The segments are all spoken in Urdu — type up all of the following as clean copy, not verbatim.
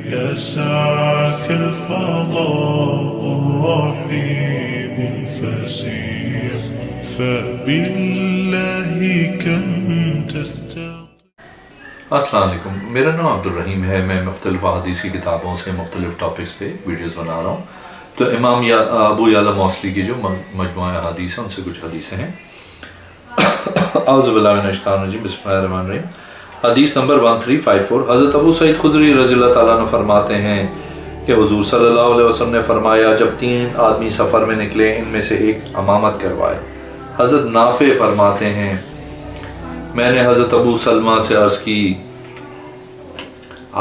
يا ساعة الفضاء الرحيم الفسيح فبالله كم تستطيع. السلام علیکم، میرا نام عبدالرحیم ہے. میں مختلف حدیثی کتابوں سے مختلف ٹاپکس پہ ویڈیوز بنا رہا ہوں. تو امام ابو یعلا موصلی کی جو مجموعہ حدیث ہیں ان سے کچھ حدیثیں ہیں. اعوذ باللہ من الشیطان الرجیم، بسم اللہ الرحمن الرحیم. حدیث نمبر 1354. حضرت ابو سعید خدری رضی اللہ تعالیٰ عنہ فرماتے ہیں کہ حضور صلی اللہ علیہ وسلم نے فرمایا جب 3 آدمی سفر میں نکلے ان میں سے ایک امامت کروائے. حضرت نافع فرماتے ہیں میں نے حضرت ابو سلمہ سے عرض کی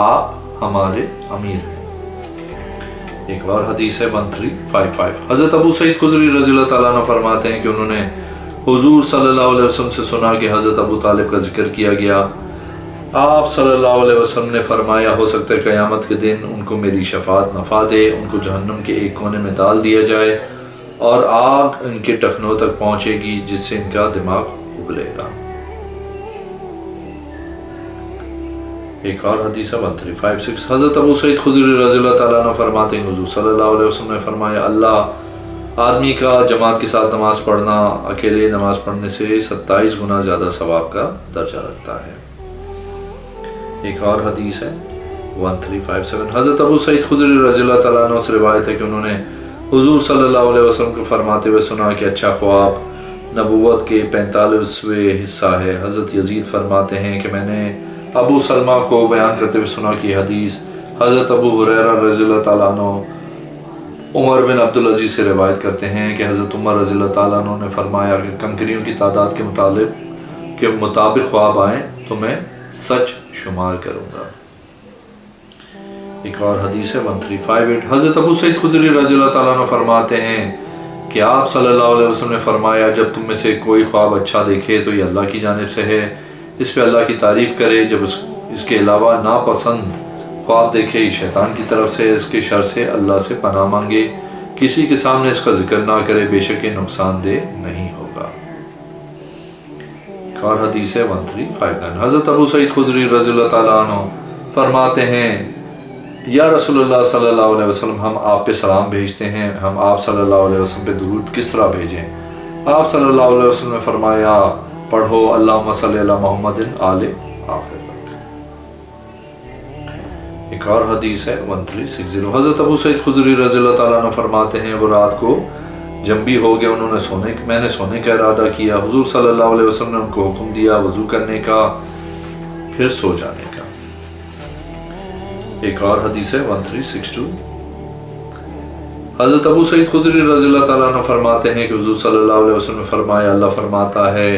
آپ ہمارے امیر ہیں. ایک اور حدیث ہے 1355. حضرت ابو سعید خدری رضی اللہ تعالیٰ عنہ فرماتے ہیں کہ انہوں نے حضور صلی اللہ علیہ وسلم سے سنا کہ حضرت ابو طالب کا ذکر کیا گیا. آپ صلی اللہ علیہ وسلم نے فرمایا ہو سکتا ہے قیامت کے دن ان کو میری شفاعت نفع دے، ان کو جہنم کے ایک کونے میں ڈال دیا جائے اور آگ ان کے ٹخنوں تک پہنچے گی جس سے ان کا دماغ ابلے گا. ایک اور حدیث 1356. حضرت ابو سعید خدری رضی اللہ تعالیٰ عنہ فرماتے ہیں حضور صلی اللہ علیہ وسلم نے فرمایا اللہ آدمی کا جماعت کے ساتھ نماز پڑھنا اکیلے نماز پڑھنے سے 27 گنا زیادہ ثواب کا درجہ رکھتا ہے. ایک اور حدیث ہے 1357. حضرت ابو سعید خدری رضی اللہ تعالیٰ عنہ سے روایت ہے کہ انہوں نے حضور صلی اللہ علیہ وسلم کو فرماتے ہوئے سنا کہ اچھا خواب نبوت کے 45ویں حصہ ہے. حضرت یزید فرماتے ہیں کہ میں نے ابو سلمہ کو بیان کرتے ہوئے سنا کہ حدیث حضرت ابو ہریرہ رضی اللہ تعالیٰ عنہ عمر بن عبدالعزیز سے روایت کرتے ہیں کہ حضرت عمر رضی اللہ تعالیٰ عنہ نے فرمایا کہ کنکریوں کی تعداد کے مطابق خواب آئیں تو میں سچ شمار کروں گا. ایک اور حدیث ہے 1358. حضرت ابو سعید خدری رضی اللہ تعالیٰ عنہ فرماتے ہیں کہ آپ صلی اللہ علیہ وسلم نے فرمایا جب تم میں سے کوئی خواب اچھا دیکھے تو یہ اللہ کی جانب سے ہے، اس پہ اللہ کی تعریف کرے. جب اس کے علاوہ ناپسند خواب دیکھے یہ شیطان کی طرف سے، اس کے شر سے اللہ سے پناہ مانگے، کسی کے سامنے اس کا ذکر نہ کرے، بے شک یہ نقصان دہ نہیں ہوگا. ایک اور حدیث ہے 1359. حضرت ابو سعید خدری رضی اللہ تعالیٰ عنہ فرماتے ہیں یا رسول اللہ صلی اللہ علیہ وسلم ہم آپ پہ سلام بھیجتے ہیں، ہم آپ صلی اللہ علیہ وسلم پہ درود کس طرح بھیجیں؟ آپ صلی اللہ علیہ وسلم نے فرمایا پڑھو اللہم صلی علی محمد آل آخر. ایک اور حدیث ہے 1360. حضرت ابو سعید خدری رضی اللہ تعالیٰ عنہ فرماتے ہیں وہ رات کو جنبی ہو گئے، انہوں نے میں نے سونے کا ارادہ کیا. حضور صلی اللہ علیہ وسلم نے ان کو حکم دیا وضو کرنے کا پھر سو جانے کا. ایک اور حدیث ہے 1362. حضرت ابو سعید خدری رضی اللہ تعالیٰ عنہ فرماتے ہیں کہ حضور صلی اللہ علیہ وسلم نے فرمایا اللہ فرماتا ہے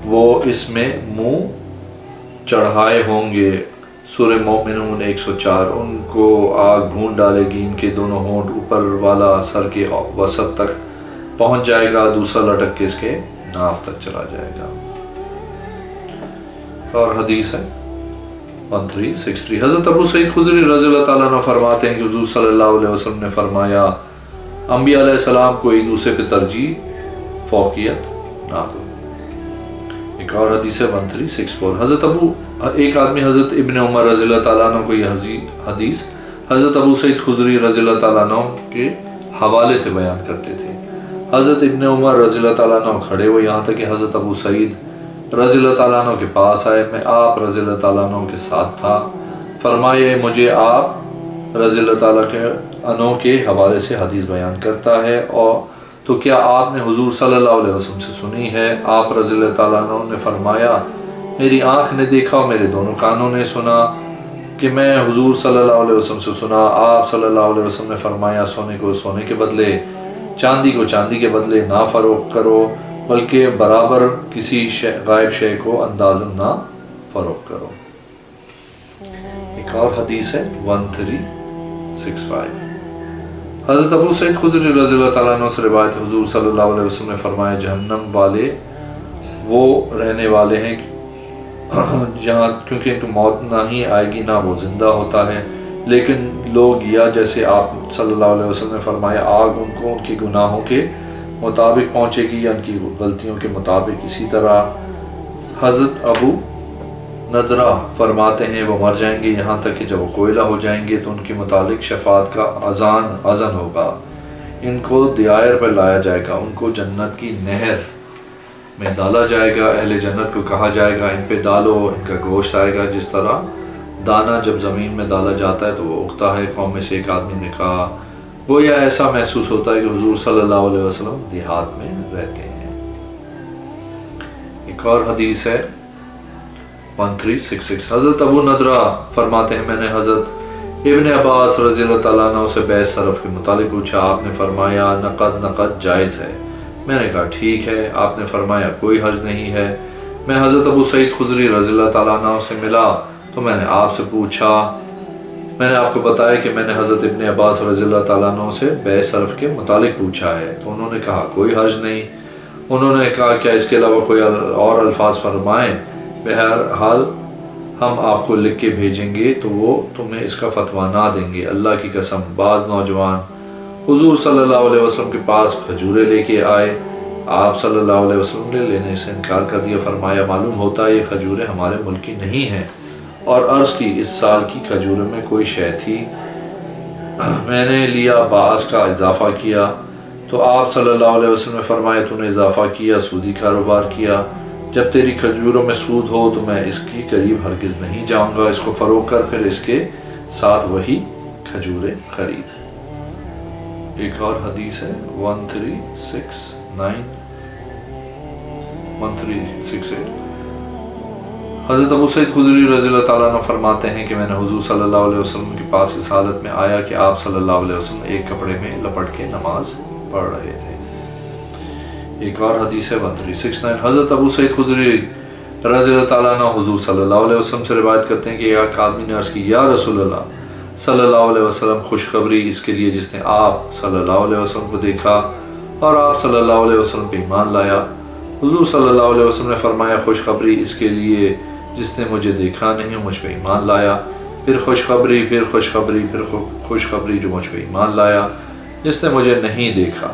وہ اس میں منہ چڑھائے ہوں گے. سورہ مومنون 104. ان کو آگ بھون ڈالے گی، ان کے دونوں ہونٹ اوپر والا سر کے وسط تک پہنچ جائے گا، دوسرا لٹک کے اس کے ناف تک چلا جائے گا. اور حدیث ہے 1363. حضرت ابو سعید خدری رضی اللہ تعالیٰ عنہ فرماتے ہیں کہ حضور صلی اللہ علیہ وسلم نے فرمایا انبیاء علیہ السلام کو ایک دوسرے پہ ترجیح فوقیت نہ دو. ایک اور حدیث ہے 1364. ایک آدمی حضرت ابن عمر رضی اللہ تعالیٰ عنہ کو یہ حدیث حضرت ابو سعید خدری رضی اللہ تعالیٰ عنہ کے حوالے سے بیان کرتے تھے. حضرت ابن عمر رضی اللہ تعالیٰ عنہ کھڑے ہوئے یہاں تک کہ حضرت ابو سعید رضی اللہ تعالیٰ عنہ کے پاس آئے. میں آپ رضی اللہ تعالیٰ عنہ کے ساتھ تھا. فرمائے مجھے آپ رضی اللہ تعالیٰ عنہ کے حوالے سے حدیث بیان کرتا ہے اور تو کیا آپ نے حضور صلی اللہ علیہ وسلم سے سنی ہے؟ آپ رضی اللہ تعالیٰ عنہ نے فرمایا میری آنکھ نے دیکھا اور میرے دونوں کانوں نے سنا کہ میں حضور صلی اللہ علیہ وسلم سے سنا. آپ صلی اللہ علیہ وسلم نے فرمایا سونے کو سونے کے بدلے، چاندی کو چاندی کے بدلے نہ فروخت کرو بلکہ برابر کسی غائب شے کو اندازن نہ فروخت کرو. ایک اور حدیث ہے 1365. حضرت ابو سعید خدری رضی اللہ تعالیٰ عنہ سے روایت حضور صلی اللہ علیہ وسلم نے فرمایا جہنم والے وہ رہنے والے ہیں جہاں کیونکہ ان کو موت نہ ہی آئے گی نہ وہ زندہ ہوتا ہے، لیکن لوگ یا جیسے آپ صلی اللہ علیہ وسلم نے فرمایا آگ ان کو ان کی گناہوں کے مطابق پہنچے گی یا ان کی غلطیوں کے مطابق. اسی طرح حضرت ابو نذرا فرماتے ہیں وہ مر جائیں گے یہاں تک کہ جب وہ کوئلہ ہو جائیں گے تو ان کے متعلق شفاعت کا اذن ہوگا، ان کو دائر پر لایا جائے گا، ان کو جنت کی نہر میں ڈالا جائے گا، اہل جنت کو کہا جائے گا ان پہ ڈالو، ان کا گوشت آئے گا جس طرح دانہ جب زمین میں ڈالا جاتا ہے تو وہ اگتا ہے۔ قوم میں سے ایک آدمی نے کہا گویا ایسا محسوس ہوتا ہے کہ حضور صلی اللہ علیہ وسلم دیہات میں رہتے ہیں۔ ایک اور حدیث ہے 1366، حضرت ابو نضرہ فرماتے ہیں میں نے حضرت ابن عباس رضی اللہ تعالیٰ عنہ سے بیع صرف کے متعلق پوچھا، آپ نے فرمایا نقد جائز ہے۔ میں نے کہا ٹھیک ہے۔ آپ نے فرمایا کوئی حرج نہیں ہے۔ میں حضرت ابو سعید خدری رضی اللہ تعالیٰ عنہ سے ملا تو میں نے آپ سے پوچھا، میں نے آپ کو بتایا کہ میں نے حضرت ابن عباس رضی اللہ تعالیٰ عنہ سے بیع صرف کے متعلق پوچھا ہے، تو انہوں نے کہا کوئی حرج نہیں۔ انہوں نے کہا کیا اس کے علاوہ کوئی اور الفاظ فرمائیں؟ بہرحال ہم آپ کو لکھ کے بھیجیں گے تو وہ تمہیں اس کا فتویٰ نہ دیں گے۔ اللہ کی قسم بعض نوجوان حضور صلی اللہ علیہ وسلم کے پاس کھجورے لے کے آئے، آپ صلی اللہ علیہ وسلم نے لینے سے انکار کر دیا، فرمایا معلوم ہوتا ہے یہ کھجوریں ہمارے ملک کی نہیں ہیں، اور عرض کی اس سال کی کھجوروں میں کوئی شے تھی، میں نے لیا باعث کا اضافہ کیا، تو آپ صلی اللہ علیہ وسلم نے فرمایا تو نے اضافہ کیا، سودی کاروبار کیا، جب تیری کھجوروں میں سود ہو تو میں اس کی قریب ہرگز نہیں جاؤں گا، اس کو فروخت کر پھر اس کے ساتھ وہی کھجوریں خرید۔ ایک اور حدیث ہے 1368، حضرت ابو سعید خدری رضی اللہ تعالیٰ عنہ فرماتے ہیں کہ میں نے حضور صلی اللہ علیہ وسلم کے پاس اس حالت میں آیا کہ آپ صلی اللہ علیہ وسلم ایک کپڑے میں لپٹ کے نماز پڑھ رہے تھے۔ ایک اور حدیث ہے 1369، حضرت ابو سعید خدری رضی اللہ تعالیٰ عنہ حضور صلی اللہ علیہ وسلم سے روایت کرتے ہیں کہ ایک آدمی نے عرض کی یا رسول اللہ صلی اللہ علیہ وسلم، خوشخبری اس کے لیے جس نے آپ صلی اللہ علیہ وسلم کو دیکھا اور آپ صلی اللہ علیہ وسلم پہ ایمان لایا۔ حضور صلی اللہ علیہ وسلم نے فرمایا خوشخبری اس کے لیے جس نے مجھے دیکھا نہیں مجھ پہ ایمان لایا، پھر خوشخبری، پھر خوشخبری، پھر خوشخبری جو مجھ پہ ایمان لایا جس نے مجھے نہیں دیکھا۔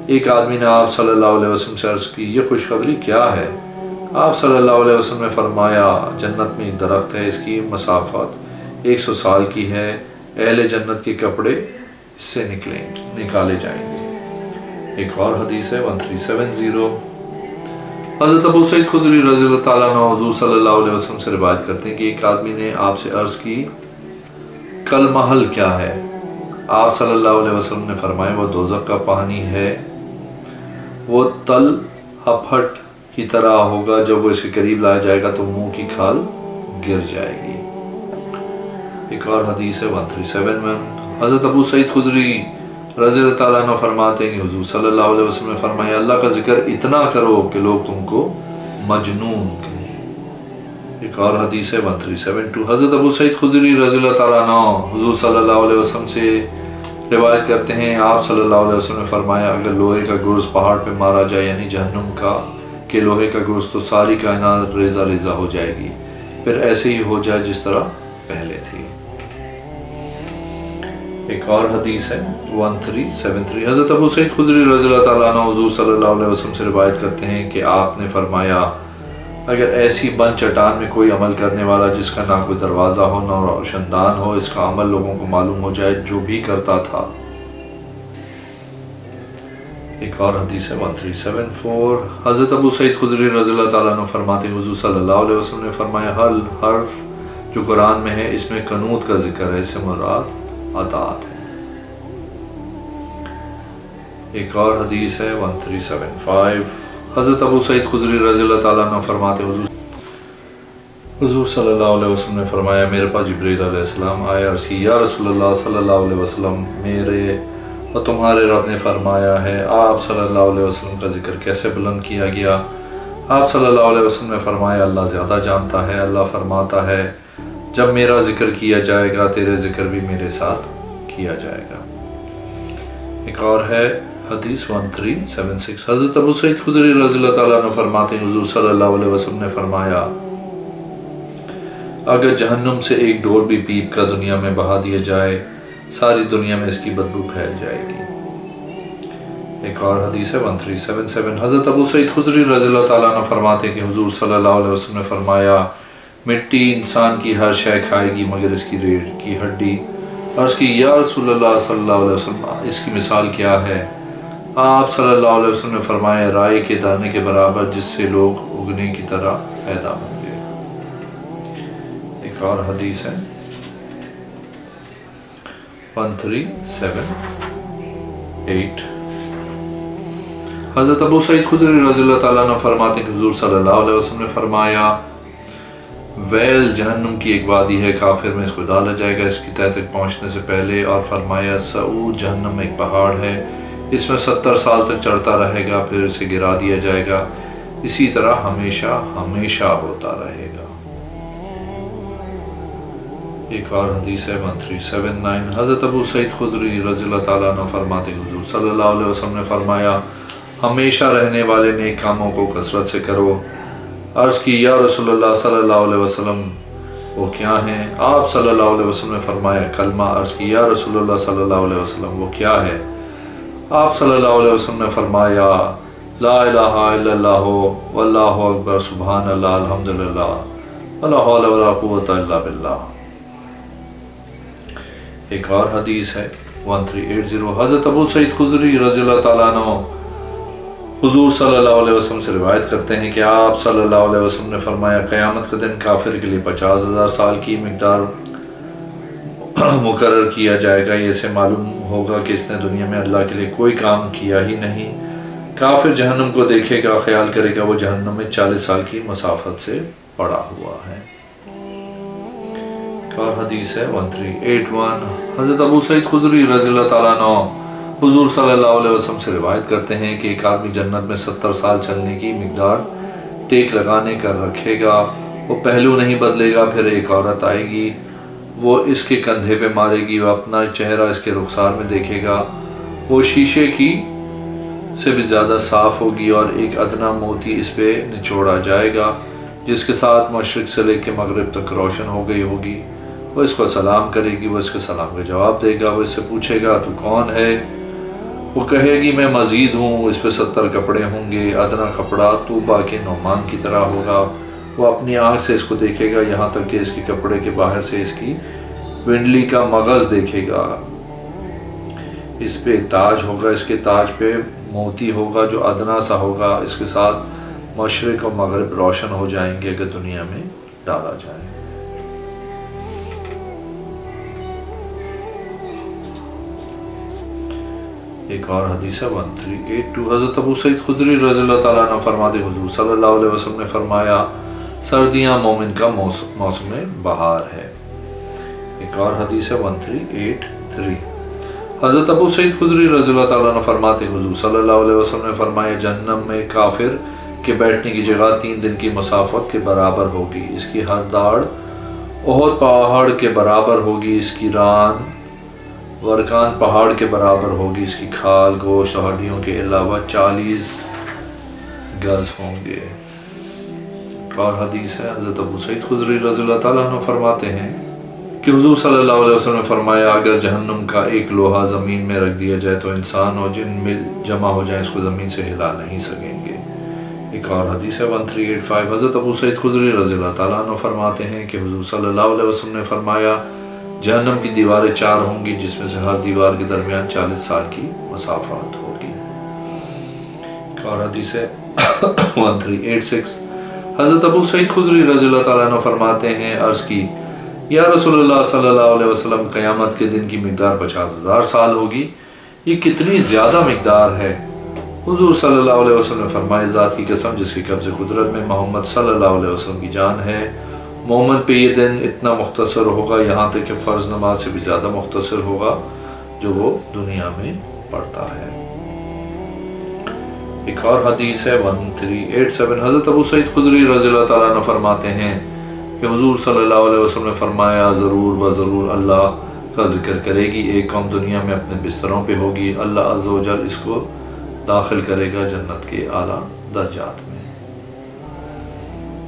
ایک آدمی نے آپ صلی اللہ علیہ وسلم سے عرض کی یہ خوشخبری کیا ہے؟ آپ صلی اللہ علیہ وسلم نے فرمایا جنت میں ایک درخت ہے، اس کی مسافت 100 سال کی ہے، اہل جنت کے کپڑے اس سے نکالے جائیں گے۔ ایک اور حدیث ہے 1370، حضرت ابو سعید خدری رضی اللہ تعالیٰ عنہ حضور صلی اللہ علیہ وسلم سے روایت کرتے ہیں کہ ایک آدمی نے آپ سے عرض کی کل محل کیا ہے؟ آپ صلی اللہ علیہ وسلم نے فرمایا وہ دوزخ کا پانی ہے، وہ تل ہپھٹ کی طرح ہوگا، جب وہ اس کے قریب لایا جائے گا تو منہ کی کھال گر جائے گی۔ ایک اور حدیث ہے 1371، حضرت ابو سعید خدری رضی اللہ تعالیٰ عنہ فرماتے ہیں کہ حضور صلی اللہ علیہ وسلم نے فرمایا اللہ کا ذکر اتنا کرو کہ لوگ تم کو مجنون کہیں۔ ایک اور حدیث ہے 1372، حضرت ابو سعید خدری رضی اللہ تعالیٰ عنہ حضور صلی اللہ علیہ وسلم سے روایت کرتے ہیں آپ صلی اللہ علیہ وسلم نے فرمایا اگر لوہے کا گرز پہاڑ پہ مارا جائے یعنی جہنم کا کہ لوہے کا گرز تو ساری کائنات ریزہ ریزہ ہو جائے گی، پھر ایسے ہی ہو جائے جس طرح پہلے تھی۔ ایک اور حدیث ہے 1373، حضرت ابو سعید خدری رضی اللہ تعالیٰ عنہ حضور صلی اللہ علیہ وسلم سے روایت کرتے ہیں کہ آپ نے فرمایا اگر ایسی بند چٹان میں کوئی عمل کرنے والا جس کا نہ کوئی دروازہ ہو نہ روشندان ہو، اس کا عمل لوگوں کو معلوم ہو جائے جو بھی کرتا تھا۔ ایک اور حدیث ہے 1374، حضرت ابو سعید خدری رضی اللہ تعالیٰ عنہ فرماتے ہیں حضور صلی اللہ علیہ وسلم نے فرمایا ہر حرف جو قرآن میں ہے اس میں قنوت کا ذکر ہے، اس سے مراد اطاعت ہے۔ ایک اور حدیث ہے 1375، حضرت ابو سعید خدری رضی اللہ تعالیٰ عنہ فرماتے حضور صلی اللہ علیہ وسلم نے فرمایا میرے پاس جبریل علیہ السلام آیا، عرض کی یا رسول اللہ صلی اللہ علیہ وسلم میرے اور تمہارے رب نے فرمایا ہے آپ صلی اللہ علیہ وسلم کا ذکر کیسے بلند کیا گیا؟ آپ صلی اللہ علیہ وسلم نے فرمایا اللہ زیادہ جانتا ہے۔ اللہ فرماتا ہے جب میرا ذکر کیا جائے گا تیرے ذکر بھی میرے ساتھ کیا جائے گا۔ ایک اور ہے حدیث 1376، حضرت ابو سعید خدری رضی اللہ تعالیٰ عنہ فرماتے ہیں حضور صلی اللہ علیہ وسلم نے فرمایا اگر جہنم سے ایک ڈول بھی پیپ کا دنیا میں بہا دیا جائے ساری دنیا میں اس کی بدبو پھیل جائے گی۔ ایک اور حدیث ہے 1377، حضرت ابو سعید خدری رضی اللہ تعالیٰ عنہ فرماتے ہیں کہ حضور صلی اللہ علیہ وسلم نے فرمایا مٹی انسان کی ہر شے کھائے گی مگر اس کی ریڑھ کی ہڈی۔ عرض کی یا رسول اللہ صلی اللہ علیہ وسلم اس کی مثال کیا ہے؟ آپ صلی اللہ علیہ وسلم نے فرمایا رائے کے دانے کے برابر جس سے لوگ اگنے کی طرح پیدا ہوں گے۔ ایک اور حدیث ہے 1378۔ حضرت ابو سعید خدری رضی اللہ تعالیٰ عنہ فرماتے ہیں کہ حضور صلی اللہ علیہ وسلم نے فرمایا ویل جہنم کی ایک وادی ہے، کافر میں اس کو ڈالا جائے گا اس کی تہہ تک پہنچنے سے پہلے، اور فرمایا سعود جہنم میں ایک پہاڑ ہے، اس میں 70 سال تک چڑھتا رہے گا پھر اسے گرا دیا جائے گا، اسی طرح ہمیشہ ہمیشہ ہوتا رہے گا۔ ایک اور حدیث ہے 1379۔ حضرت ابو سعید خدری رضی اللہ تعالیٰ عنہ فرماتے ہیں حضور صلی اللہ علیہ وسلم نے فرمایا ہمیشہ رہنے والے نیک کاموں کو کثرت سے کرو۔ عرض کی یا رسول اللہ صلی اللہ علیہ وسلم وہ کیا ہیں؟ آپ صلی اللہ علیہ وسلم نے فرمایا کلمہ۔ عرض کی یا رسول اللہ صلی اللہ علیہ وسلم وہ کیا ہے؟ آپ صلی اللہ علیہ وسلم نے فرمایا لا الہ الا اللہ واللہ اکبر سبحان اللہ الحمدللہ ولا حول ولا قوۃ الا باللہ۔ ایک اور حدیث ہے 1380۔ حضرت ابو سعید خدری رضی اللہ تعالیٰ عنہ حضور صلی اللہ علیہ وسلم سے روایت کرتے ہیں کہ آپ صلی اللہ علیہ وسلم نے فرمایا قیامت کا دن کافر کے لیے 50,000 سال کی مقدار مقرر کیا جائے گا، یہ سے معلوم ہوگا کہ اس نے دنیا میں اللہ کے لیے کوئی کام کیا ہی نہیں۔ کافر جہنم کو دیکھے گا، خیال کرے گا وہ جہنم میں 40 سال کی مسافت سے پڑا ہوا ہے۔ اور حدیث ہے 1381۔ حضرت ابو سعید خدری رضی اللہ تعالیٰ عنہ حضور صلی اللہ علیہ وسلم سے روایت کرتے ہیں کہ ایک آدمی جنت میں 70 سال چلنے کی مقدار ٹیک لگانے کر رکھے گا، وہ پہلو نہیں بدلے گا، پھر ایک عورت آئے گی، وہ اس کے کندھے پہ مارے گی، وہ اپنا چہرہ اس کے رخسار میں دیکھے گا، وہ شیشے کی سے بھی زیادہ صاف ہوگی، اور ایک ادنا موتی اس پہ نچوڑا جائے گا جس کے ساتھ مشرق سے لے کے مغرب تک روشن ہو گئی ہوگی۔ وہ اس کو سلام کرے گی، وہ اس کے سلام کا جواب دے گا، وہ اس سے پوچھے گا تو کون ہے؟ وہ کہے گی میں مزید ہوں، اس پہ 70 کپڑے ہوں گے، ادنا کپڑا طوبہ کے نعمان کی طرح ہوگا۔ وہ اپنی آنکھ سے اس کو دیکھے گا یہاں تک کہ اس کے کپڑے کے باہر سے اس کی ونڈلی کا مغز دیکھے گا، اس پہ تاج ہوگا، اس کے تاج پہ موتی ہوگا جو ادنا سا ہوگا، اس کے ساتھ مشرق و مغرب روشن ہو جائیں گے اگر دنیا میں ڈالا جائے۔ ایک اور حدیث ہے 1382۔ حضرت ابو سعید خدری رضی اللہ تعالیٰ عنہ فرماتے حضور صلی اللہ علیہ وسلم نے فرمایا سردیاں مومن کا موسم بہار ہے۔ ایک اور حدیث ہے 1383۔ حضرت ابو سعید خدری رضی اللہ تعالیٰ عنہ فرماتے حضور صلی اللہ علیہ وسلم نے فرمایا جہنم میں کافر کے بیٹھنے کی جگہ 3 دن کی مسافت کے برابر ہوگی، اس کی ہر داڑھ احد پہاڑ کے برابر ہوگی، اس کی ران ورکان پہاڑ کے برابر ہوگی، اس کی کھال گوشت اور ہڈیوں کے علاوہ 40 گز ہوں گے۔ اور حدیث ہے حضرت ابو سعید خدری رضی اللہ تعالیٰ عنہ فرماتے ہیں کہ حضور صلی اللہ علیہ وسلم نے فرمایا اگر جہنم کا ایک لوہا زمین میں رکھ دیا جائے تو انسان اور جن مل جمع ہو جائیں اس کو زمین سے ہلا نہیں سکیں گے۔ ایک اور حدیث ہے 1385۔ حضرت ابو سعید خدری رضی اللہ تعالیٰ عنہ فرماتے ہیں کہ حضور صلی اللہ علیہ وسلم نے فرمایا جہنم کی دیواریں 4 ہوں گی جس میں سے ہر دیوار کے درمیان 40 سال کی مسافت ہوگی۔ ایک اور حدیث ہے 1386۔ حضرت ابو سعید خدری رضی اللہ تعالیٰ عنہ فرماتے ہیں عرض کی یا رسول اللہ صلی اللہ علیہ وسلم قیامت کے دن کی مقدار 50,000 سال ہوگی، یہ کتنی زیادہ مقدار ہے؟ حضور صلی اللہ علیہ وسلم نے فرمایا ذات کی قسم جس کی قبض قدرت میں محمد صلی اللہ علیہ وسلم کی جان ہے، مومن پہ یہ دن اتنا مختصر ہوگا یہاں تک کہ فرض نماز سے بھی زیادہ مختصر ہوگا جو وہ دنیا میں پڑھتا ہے۔ ایک اور حدیث ہے 1387۔ حضرت ابو سعید خدری رضی اللہ تعالیٰ عنہ فرماتے ہیں کہ حضور صلی اللہ علیہ وسلم نے فرمایا ضرور و ضرور اللہ کا ذکر کرے گی ایک قوم دنیا میں اپنے بستروں پہ ہوگی، اللہ عز و جل اس کو داخل کرے گا جنت کے اعلیٰ درجات میں۔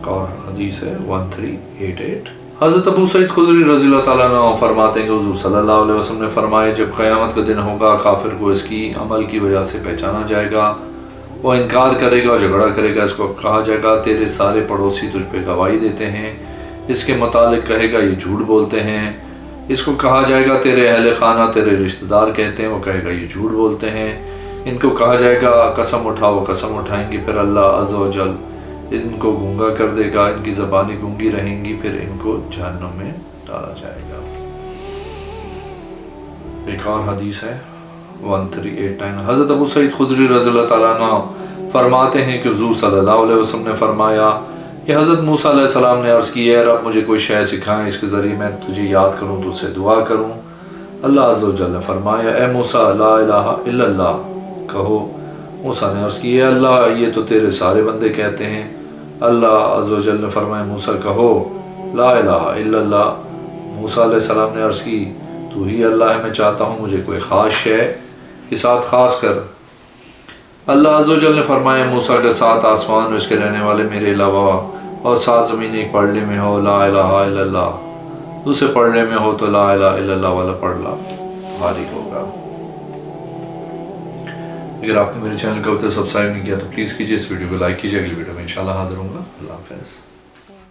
اور حدیث ہے 1388۔ حضرت ابو سعید خدری رضی اللہ تعالیٰ عنہ فرماتے ہیں کہ حضور صلی اللہ علیہ وسلم نے فرمایا جب قیامت کا دن ہوگا کافر کو اس کی عمل کی وجہ سے پہچانا جائے گا، وہ انکار کرے گا، جھگڑا کرے گا، اس کو کہا جائے گا تیرے سارے پڑوسی تجھ پہ گواہی دیتے ہیں اس کے متعلق کہے گا یہ جھوٹ بولتے ہیں. اس کو کہا جائے گا تیرے اہل خانہ تیرے رشتہ دار کہتے ہیں، وہ کہے گا یہ جھوٹ بولتے ہیں. ان کو کہا جائے گا قسم اٹھاؤ، قسم اٹھائیں گے، پھر اللہ عز و جل ان کو گونگا کر دے گا، ان کی زبانیں گونگی رہیں گی، پھر ان کو جہنم میں ڈالا جائے گا. ایک اور حدیث ہے 1389. حضرت ابو سعید خدری رضی اللہ تعالیٰ عنہ فرماتے ہیں کہ حضور صلی اللہ علیہ وسلم نے فرمایا کہ حضرت موسیٰ علیہ السلام نے عرض کی، اے رب مجھے کوئی شے سکھائیں اس کے ذریعے میں تجھے یاد کروں تو اس سے دعا کروں. اللہ عز و جل نے فرمایا، اے موسیٰ لا الہ الا اللہ کہو. موسیٰ نے عرض کی، اے اللہ یہ تو تیرے سارے بندے کہتے ہیں. اللہ عز و جل نے فرمایا، موسیٰ کہو لا الہ الا اللہ. موسیٰ علیہ السلام نے عرض کی، تو ہی اللہ ہے، میں چاہتا ہوں مجھے کوئی خاص شے کے ساتھ خاص کر. اللہ عز و جل نے فرمایا، موسیٰ کے 7 آسمان اور اس کے رہنے والے میرے علاوہ اور 7 زمینیں ایک پڑھنے میں ہو لا الہ الا اللہ، دوسرے پڑھنے میں ہو تو لا الہ الا اللہ والا پڑھ لا بھاری ہوگا. اگر آپ نے میرے چینل کو اب تک سبسکرائب نہیں کیا تو پلیز کیجیے، اس ویڈیو کو لائک کیجیے. اگلی ویڈیو میں انشاءاللہ حاضر ہوں گا. اللہ حافظ.